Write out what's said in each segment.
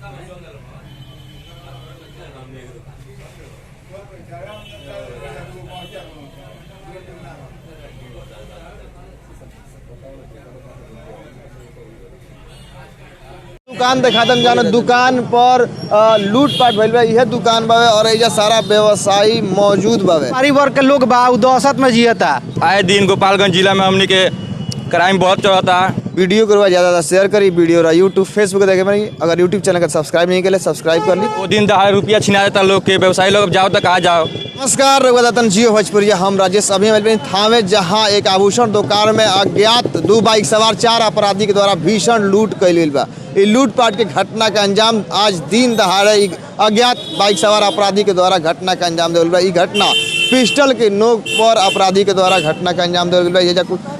दुकान दिखा दम जानो दुकान पर लूटपाट भइल बा। यह दुकान बावे और एजा सारा व्यवसायी मौजूद बावे। हमारी वर्ग के लोग बा दहशत में जियता। आए दिन गोपालगंज जिला में हमनी के क्राइम बहुत चलता। वीडियो को ज़्यादा शेयर करी। वीडियो यूट्यूब फेसबुक देखे बनी। अगर यूट्यूब चैनल का सब्सक्राइब नहीं करे सब्सक्राइब कर ली। वो दिन दहाड़े रुपया छिना देता लोग के। व्यवसायी लोग जाओ तक आ जाओ। नमस्कार रघुवतन जियो भोजपुरिया। हम राजेश अभी थावे जहां एक आभूषण दुकान में अज्ञात 2 बाइक सवार 4 अपराधी के द्वारा भीषण लूट कैल गई बा। ये लूटपाट के घटना का अंजाम आज दिन दहाड़े अज्ञात बाइक सवार अपराधी के द्वारा घटना का अंजाम दिल बा। ये घटना पिस्टल के नोक पर अपराधी के द्वारा घटना का अंजाम दिल बा। ये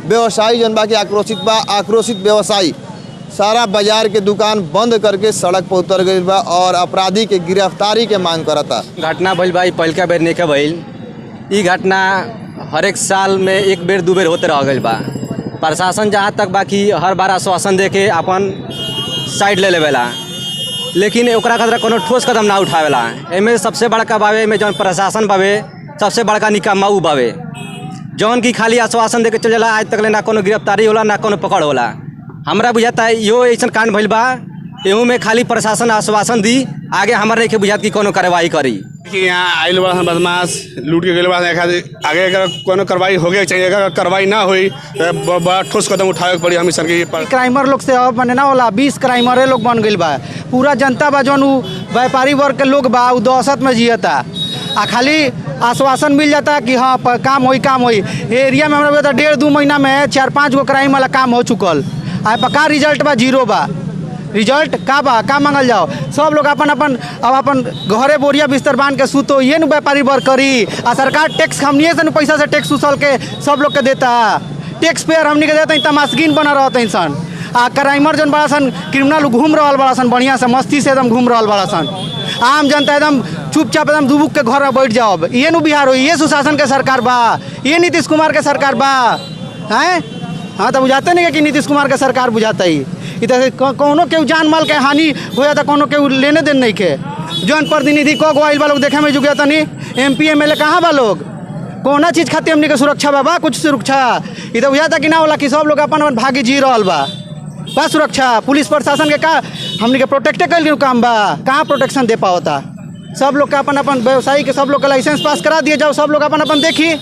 व्यवसायी जन बा के आक्रोशित व्यवसायी सारा बाजार के दुकान बंद करके सड़क पर उतर गई बा और अपराधी के गिरफ्तारी के मांग करता। घटना भइल बा पहलका बेर नहीं भइल। ई घटना हर एक साल में 1 बेर 2 बेर होते रह गई बा। प्रशासन जहाँ तक बाकी हर बार आश्वासन दे के अपन साइड ले लेवेला, लेकिन ओकरा खातिर कोनो ठोस कदम ना उठावेला। एमे सबसे बड़का बावे में जौन प्रशासन बावे सबसे बड़का निकम्मा उ बावे जौन की खाली आश्वासन दे के चल जाला। आज तक ले ना कोनो गिरफ्तारी होला ना कोनो पकड़ होला। हमरा बुझाता है यो ऐसा कांड भइल बा एहू में खाली प्रशासन आश्वासन दी, आगे हमारे नहीं बुझात की कोनो कार्रवाई करी। यहाँ आयल बा बदमाश लूट के गए बा। आगे अगर कोनो कार्रवाई हो गया चाहिए। अगर कार्रवाई ना हुई तो बड़ा ठोस कदम उठावे पड़ी हमें सर के। क्राइमर लोग से अब बने ना होला 20 क्राइमरे लोग बन गई बा। पूरा जनता बा जौन व्यापारी वर्ग के लोग बा दहशत में जियता। आ खाली आश्वासन मिल जाता कि हाँ काम होई। एरिया में हमारा 1.5-2 महीना में 4-5 गो क्राइम वाला काम हो चुकल। आ पक्का रिजल्ट बा 0 बा। रिजल्ट का मांगल जाओ। सब लोग अपन घरे बोरिया बिस्तर बांध के सूतो ये न व्यापारी वर्ग करी। आ सरकार टैक्स हमनिए से पैसा से टैक्स उसल के सब लोग के देता। टैक्स पेयर हमनी के देता तमाशगीन बना रहता सन। आ क्राइमर जन बड़ा सन क्रिमिनल घूम रहा बड़ा सन बढ़िया से मस्ती से एकदम घूम रहा बड़ा सन। आम जनता एकदम चुपचाप एकदम दुबुक के घर में बैठ जाओ। ये नु बिहार हो, ये सुशासन के सरकार बा, ये नीतीश कुमार के सरकार बा हैं। हाँ तो बुझाते नहीं कि नीतीश कुमार के सरकार बुझाता ही। इधर कोनो के जान माल के हानि हो जाता कोनो के लेने देन नहीं के। जौन प्रतिनिधि को आइल बा लोग देखे में जुग जाता नहीं। MP MLA कहाँ बा लोग कोना चीज़ खातिर हमनी के सुरक्षा बा कुछ सुरक्षा इधर बुझाता कि ना होला कि सब लोग अपन भागी जी रहा बा सुरक्षा। पुलिस प्रशासन के का हमनी के प्रोटेक्टे कर काम बा, कहाँ प्रोटेक्शन दे पाता। सब लोग का अपन व्यवसायी के सब लोग का लाइसेंस पास करा दिए जाओ। सब लोग अपन देखी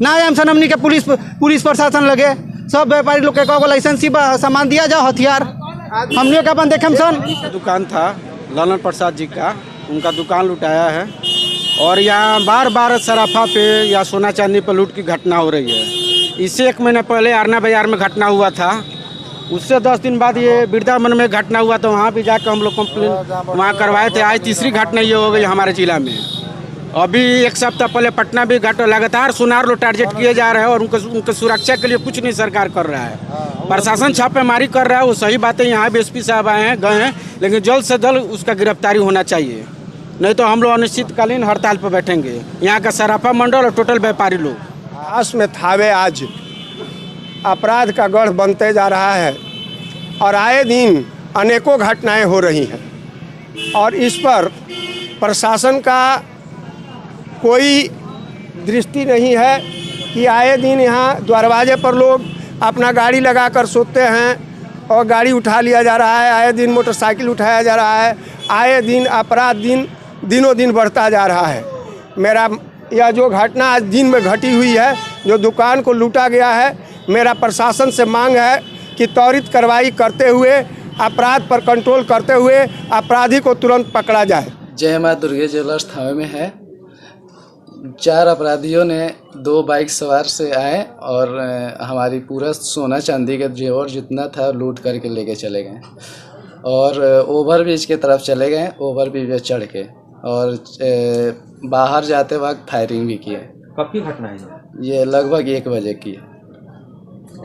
ना आम सन हमनी के पुलिस प्रशासन लगे। सब व्यापारी लोग के लाइसेंस सामान दिया जाओ हथियार हमने का अपन देखे सन। दुकान था ललन प्रसाद जी का, उनका दुकान लुटाया है और यहाँ बार बार सराफा पे या सोना चांदी पर लूट की घटना हो रही है। इससे 1 महीना पहले आरना बाजार में घटना हुआ था। उससे 10 दिन बाद ये वृंदावन में घटना हुआ तो वहाँ भी जाकर हम लोग कंप्लेन वहाँ करवाए थे। आज तीसरी घटना ये हो गई हमारे जिला में। अभी 1 सप्ताह पहले पटना भी घटना लगातार सुनार लोग टारगेट किए जा रहे हैं और उनके सुरक्षा के लिए कुछ नहीं सरकार कर रहा है। प्रशासन छापेमारी कर रहा है, वो सही बात है। यहाँ भी SP साहब गए हैं, लेकिन जल्द से जल्द उसका गिरफ्तारी होना चाहिए, नहीं तो हम लोग अनिश्चितकालीन हड़ताल पर बैठेंगे। यहाँ का सराफा मंडल और टोटल व्यापारी लोग। आस में थावे आज अपराध का गढ़ बनते जा रहा है और आए दिन अनेकों घटनाएं हो रही हैं और इस पर प्रशासन का कोई दृष्टि नहीं है कि आए दिन यहाँ दरवाजे पर लोग अपना गाड़ी लगाकर सोते हैं और गाड़ी उठा लिया जा रहा है। आए दिन मोटरसाइकिल उठाया जा रहा है। आए दिन अपराध दिनों दिन बढ़ता जा रहा है। मेरा यह जो घटना आज दिन में घटी हुई है, जो दुकान को लूटा गया है, मेरा प्रशासन से मांग है कि त्वरित कार्रवाई करते हुए अपराध पर कंट्रोल करते हुए अपराधी को तुरंत पकड़ा जाए। जय माँ दुर्गे ज्वेलर्स थावे में है। 4 अपराधियों ने 2 बाइक सवार से आए और हमारी पूरा सोना चांदी का जेवर जितना था लूट करके लेके चले गए और ओवरब्रिज की तरफ चले गए। ओवरब्रिज पे चढ़ के और बाहर जाते वक्त फायरिंग भी किए। कब की घटना है ये? लगभग 1 बजे की है।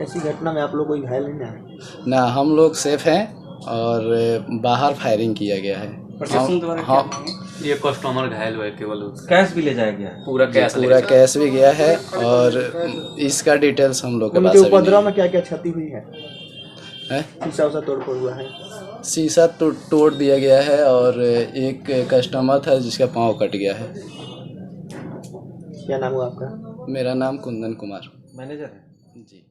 ऐसी घटना में आप लोग कोई घायल नहीं है? ना, हम लोग सेफ हैं और बाहर फायरिंग किया गया है। हाँ, ये कस्टमर घायल हुए, केवल कैश भी ले जाया गया है? पूरा कैश भी गया है और इसका डिटेल्स हम लोग के पास। उनके उपद्रव में क्या क्या क्षति हुई है? है। शीशा उसा तोड़ फोड़ हुआ है? शीशा तोड़ दिया गया है और एक कस्टमर था जिसका पाँव कट गया है। क्या नाम हुआ आपका? मेरा नाम कुंदन कुमार। मैनेजर है जी।